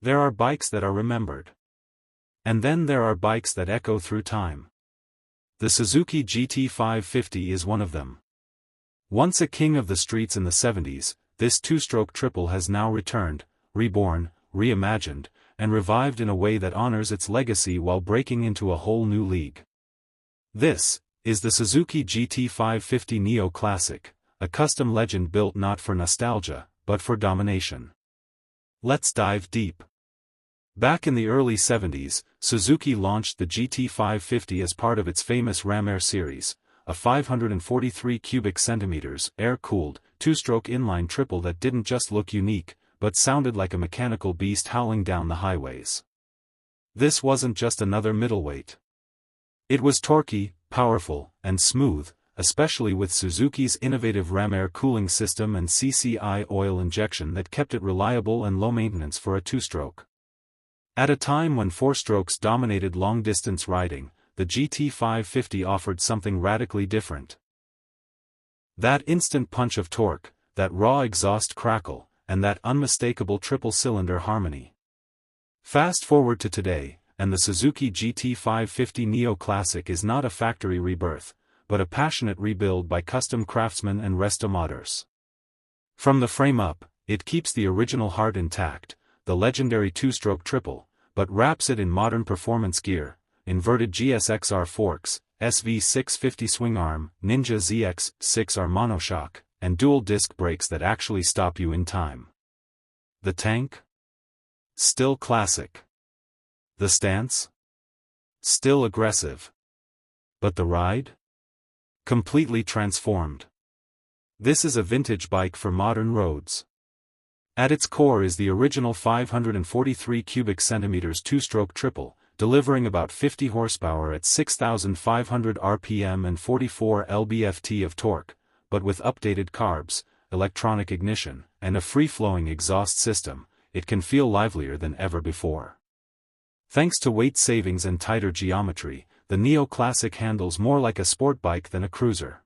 There are bikes that are remembered. And then there are bikes that echo through time. The Suzuki GT550 is one of them. Once a king of the streets in the 70s, this two-stroke triple has now returned, reborn, reimagined, and revived in a way that honors its legacy while breaking into a whole new league. This is the Suzuki GT550 Neo Classic, a custom legend built not for nostalgia, but for domination. Let's dive deep. Back in the early 70s, Suzuki launched the GT550 as part of its famous Ram Air series, a 543 cubic centimeters air-cooled, two-stroke inline triple that didn't just look unique, but sounded like a mechanical beast howling down the highways. This wasn't just another middleweight. It was torquey, powerful, and smooth, especially with Suzuki's innovative Ram Air cooling system and CCI oil injection that kept it reliable and low maintenance for a two-stroke. At a time when four-strokes dominated long-distance riding, the GT550 offered something radically different. That instant punch of torque, that raw exhaust crackle, and that unmistakable triple-cylinder harmony. Fast forward to today, and the Suzuki GT550 Neo Classic is not a factory rebirth, but a passionate rebuild by custom craftsmen and Restomoders. From the frame up, it keeps the original heart intact, the legendary two-stroke triple, but wraps it in modern performance gear, inverted GSXR forks, SV650 swing arm, Ninja ZX6R monoshock, and dual disc brakes that actually stop you in time. The tank? Still classic. The stance? Still aggressive. But the ride? Completely transformed. This is a vintage bike for modern roads. At its core is the original 543 cubic centimeters two-stroke triple, delivering about 50 horsepower at 6,500 RPM and 44 lb-ft of torque, but with updated carbs, electronic ignition, and a free-flowing exhaust system, it can feel livelier than ever before. Thanks to weight savings and tighter geometry, the Neo Classic handles more like a sport bike than a cruiser.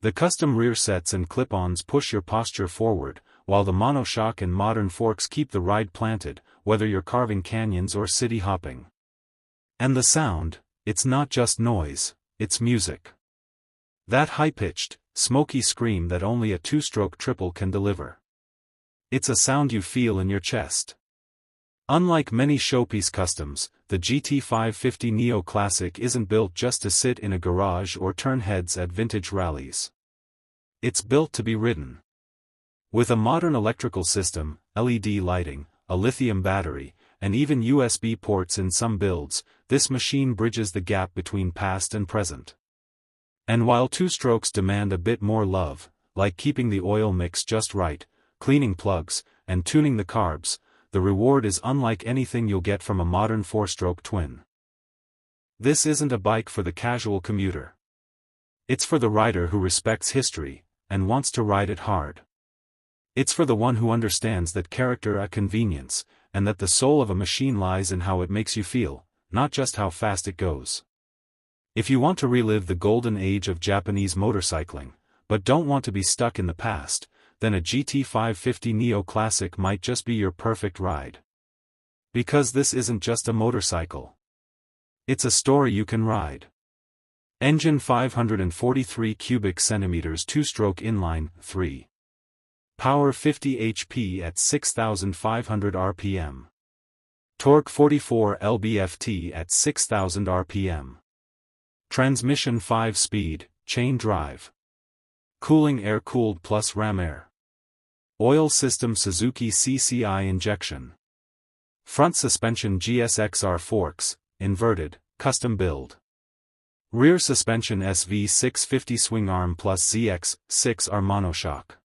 The custom rear sets and clip-ons push your posture forward, while the monoshock and modern forks keep the ride planted, whether you're carving canyons or city hopping. And the sound, it's not just noise, it's music. That high-pitched, smoky scream that only a two-stroke triple can deliver. It's a sound you feel in your chest. Unlike many showpiece customs, the GT550 Neo Classic isn't built just to sit in a garage or turn heads at vintage rallies. It's built to be ridden. With a modern electrical system, LED lighting, a lithium battery, and even USB ports in some builds, this machine bridges the gap between past and present. And while two-strokes demand a bit more love, like keeping the oil mix just right, cleaning plugs, and tuning the carbs, the reward is unlike anything you'll get from a modern four-stroke twin. This isn't a bike for the casual commuter. It's for the rider who respects history, and wants to ride it hard. It's for the one who understands that character is convenience, and that the soul of a machine lies in how it makes you feel, not just how fast it goes. If you want to relive the golden age of Japanese motorcycling, but don't want to be stuck in the past, then a GT550 Neo Classic might just be your perfect ride. Because this isn't just a motorcycle. It's a story you can ride. Engine 543 cubic centimeters two-stroke inline, 3. Power 50 HP at 6,500 RPM. Torque 44 lb-ft at 6,000 RPM. Transmission 5-speed, chain drive. Cooling air-cooled plus Ram Air. Oil system Suzuki CCI injection. Front suspension GSXR forks, inverted, custom build. Rear suspension SV650 swing arm plus ZX6R monoshock.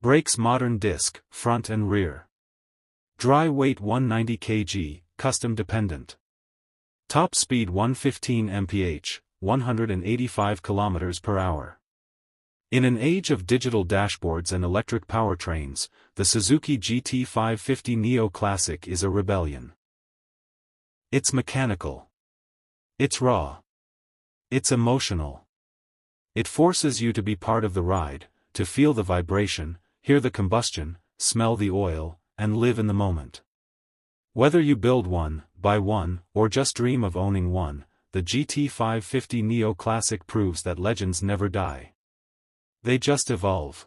Brakes modern disc, front and rear. Dry weight 190 kg, custom dependent. Top speed 115 mph, 185 km per hour. In an age of digital dashboards and electric powertrains, the Suzuki GT550 Neo Classic is a rebellion. It's mechanical. It's raw. It's emotional. It forces you to be part of the ride, to feel the vibration, hear the combustion, smell the oil, and live in the moment. Whether you build one, buy one, or just dream of owning one, the GT550 Neo Classic proves that legends never die. They just evolve.